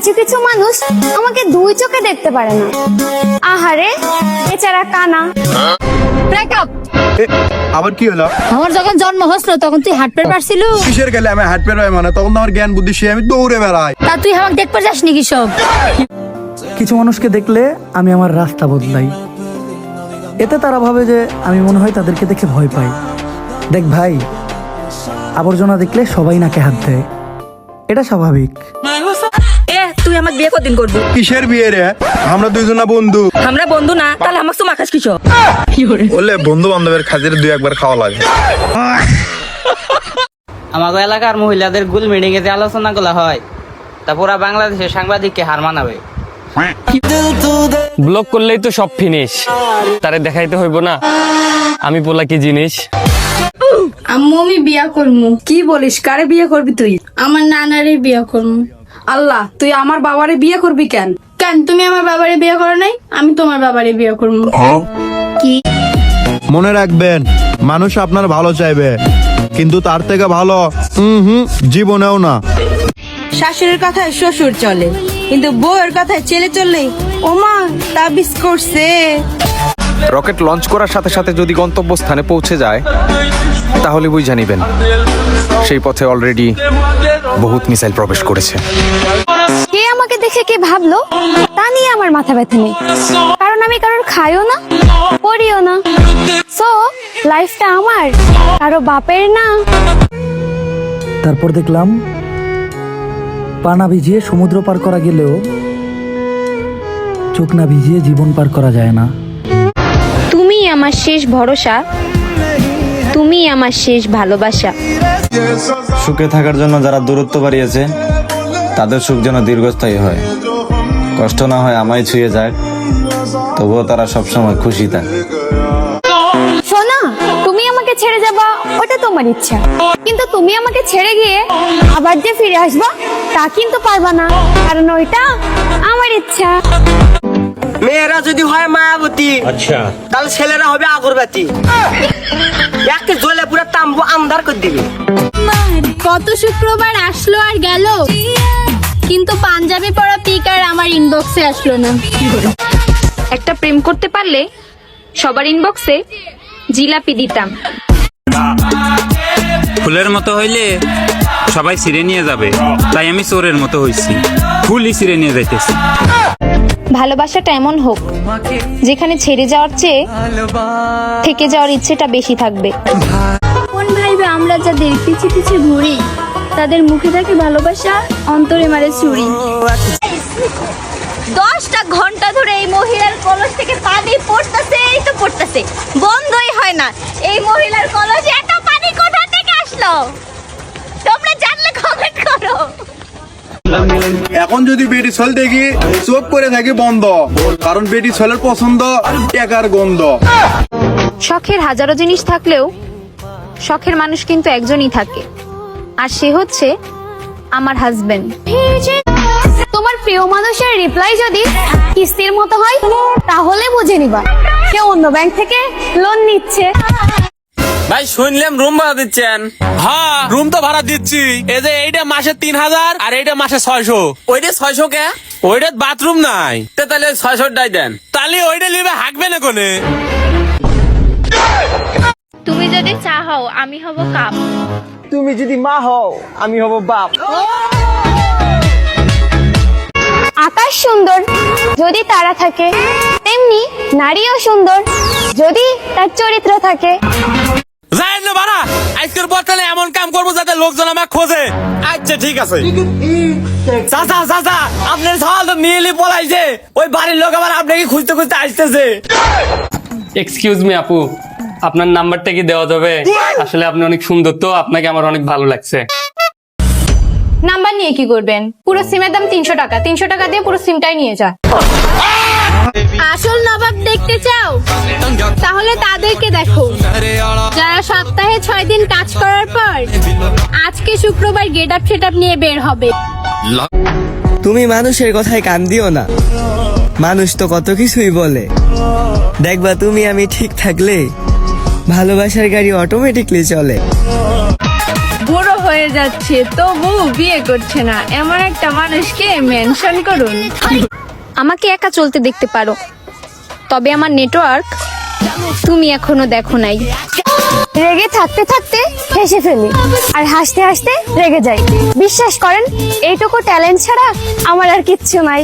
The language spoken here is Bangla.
কিছু কিছু মানুষ আমাকে দুই চোখে দেখতে পারে না। আহারে বেচারা কানা। ব্রেকআপ। আবার কি হলো? আমার যখন জন্ম হচ্ছিল তখন তুই হাঁটতে পারছিল? কিসের গেলে আমি হাঁটতে পারি মানে? তখন তো আমার জ্ঞান বুদ্ধি সে আমি দৌড়ে বেড়াই। তা তুই আমাকে দেখতে যাস নাকি সব? কিছু মানুষকে দেখলে আমি আমার রাস্তা বদলাই, এতে তারা ভাবে যে আমি মনে হয় তাদেরকে দেখে ভয় পাই। দেখ ভাই, আবর্জনা দেখলে সবাই নাকে হাত দেয়, এটা স্বাভাবিক। তুই আমাকে বিয়ে কতদিন করবি? কিসের বিয়ে রে? আমরা দুইজনা বন্ধু। আমরা বন্ধু না, তাহলে আমাকে তোমার খাস কিসব? বললে বন্ধু বান্ধবের খাজির দুই একবার খাওয়া লাগে। আমাদের এলাকার মহিলাদের গুল মিটিং এ যে আলোচনা গুলা হয় তা পুরা বাংলাদেশের সাংবাদিককে হার মানাবে। ব্লক করলেই তো সব ফিনিশ, তারে দেখাইতে হইব না আমি পোলা কি জিনিস। আম্মু আমি বিয়া করবো। কি বলিস? কারে বিয়ে করবি তুই? আমার নানারে বিয়া করবো। আল্লাহ, তুই আমার বাবারে বিয়ে করবি কেন? কেন তুমি আমার বাবারে বিয়ে করো নাই? আমি তোমার বাবারে বিয়ে করবো। কি? মনে রাখবেন, মানুষ আপনার ভালো চাইবে, কিন্তু তার থেকে ভালো জীবনেও না। শাশুড়ির কথায় শ্বশুর চলে, কিন্তু বউয়ের কথায় ছেলে চললেই ওমা তাবিজ করছে। রকেট লঞ্চ করার সাথে সাথে যদি গন্তব্যস্থানে পৌঁছে যায় তাহলে বুঝে নিবেন সেই পথে অলরেডি বহুত মিসাইল প্রবেশ করেছে। কে আমাকে দেখে কে ভাবলো তা নিয়ে আমার মাথা ব্যথা নেই, কারণ আমি কারোর খাইও না পড়িও না। সো লাইফটা আমার, কারো বাপের না। তারপর দেখলাম পা না ভিজিয়ে সমুদ্র পার করা গেলেও চোখ না ভিজিয়ে জীবন পার করা যায় না। তুমি আমার শেষ ভরসা, তুমি আমার শেষ ভালোবাসা। সুখে থাকার জন্য যারা দূরত্ব বাড়িয়েছে তাদের সুখ যেন দীর্ঘস্থায়ী হয়, কষ্ট না হয় আমায় ছুঁয়ে যায়, তবুও তারা সবসময় খুশি থাকে। শোনা, তুমি আমাকে ছেড়ে যাবা ওটা তোমার ইচ্ছা, কিন্তু তুমি আমাকে ছেড়ে গিয়ে আবার যে ফিরে আসবা তা কিন্তু পারবা না, কারণ ওইটা আমার ইচ্ছা। মেয়েরা যদি হয় মায়াবতী, আচ্ছা, তাহলে ছেলেরা হবে আগরবাতি। একে জ্বলে পুরো তাম্বু আন্ধার করে দিবে। কত শুক্রবার আসলো আর গেল, কিন্তু পাঞ্জাবি পরা পিকার আমার ইনবক্সে আসলো না। একটা প্রেম করতে পারলে সবার ইনবক্সে জিলাপি দিতাম। ফুলের মতো হইলে সবাই ছিঁড়ে নিয়ে যাবে, তাই আমি চোরের মতো হইছি, ফুলই ছিঁড়ে নিয়ে যাইতেছি। ভালোবাসাটা এমন হোক যেখানে ছেড়ে যাওয়ার চেয়ে থেকে যাওয়ার ইচ্ছেটা বেশি থাকবে। কোন ভাইবে আমরা যাদের পিছে পিছে ঘুরি, তাদের মুখে থাকে ভালোবাসা, অন্তরে মারে চুরি। 10টা ঘন্টা ধরে এই মহিলার কলস থেকে পানি পড়তেছে, বন্ধই হয় না। এই মহিলার কলসে এত পানি কোথা থেকে আসলো? তোমরা জানলে কমেন্ট করো। এখন যদি বেটি ছল দেখি চোখ করে থাকি বন্ধ, কারণ বেটি ছলের পছন্দ টাকার গন্ধ। শখের হাজারো জিনিস থাকলেও শখের মানুষ কিন্তু একজনই থাকে, আর সে হচ্ছে আমার হাজবেন্ড। তোমার প্রিয় মানুষের রিপ্লাই যদি কিস্তির মতো হয়, তাহলে বুঝে নিবা কেউ অন্য ব্যাংক থেকে লোন নিচ্ছে। ভাই শুনলাম রুম ভাড়া দিচ্ছেন? হ্যাঁ, রুম তো ভাড়া দিচ্ছি। এই যে এইটা মাসে 3000 আর এইটা মাসে 600। ওইটা 600 কে? ওইটা বাথরুম নাই, তাহলে 600 টাই দেন। তাহলে ওইটা লিবে হাঁকবে না কোনে? তুমি যদি চা হও আমি হব কাপ, তুমি যদি মা হও আমি হব বাপ। আকাশ সুন্দর যদি তারা থাকে, তেমনি নারীও সুন্দর যদি তার চরিত্র থাকে। যাই না বাড়া, আজকের পর তাহলে এমন কাম করবো যাতে লোকজন আমাকে খোঁজে। আচ্ছা ঠিক আছে। চাচা আপনার সওয়াল তো নিয়ে পলাইছে, ওই বাড়ির লোক আবার আপনাকে খুঁজতে খুঁজতে আসতেছে। এক্সকিউজ মি আপু, আপনার নাম্বারটা কি দেওয়া যাবে? আসলে আপনি অনেক সুন্দর, তো আপনাকে আমার অনেক ভালো লাগছে। নাম্বার নিয়ে কি করবেন? পুরো সিমের দাম 300 টাকা, 300 টাকা দিয়ে পুরো সিমটাই নিয়ে যা। আসল নবাব দেখতে চাও? তাহলে তাদেরকে দেখো যারা সপ্তাহে 6 দিন কাজ করার পর আজকে শুক্রবার গেট আপ সেট আপ নিয়ে বের হবে। তুমি মানুষের কথায় কান দিও না, মানুষ তো কত কিছুই বলে। দেখবা তুমি আমি ঠিক থাকলে ভালোবাসার গাড়ি অটোমেটিকলি চলে। বুড়ো হয়ে যাচ্ছে তবু বিয়ে করছে না এমন একটা মানুষকে মেনশন করুন। আমাকে একা চলতে দেখতে পারো, তবে আমার নেটওয়ার্ক তুমি এখনো দেখো নাই। রেগে থাকতে থাকতে হেসে ফেলি, আর হাসতে হাসতে রেগে যাই। বিশ্বাস করেন এইটুকু ট্যালেন্ট ছাড়া আমার আর কিচ্ছু নাই।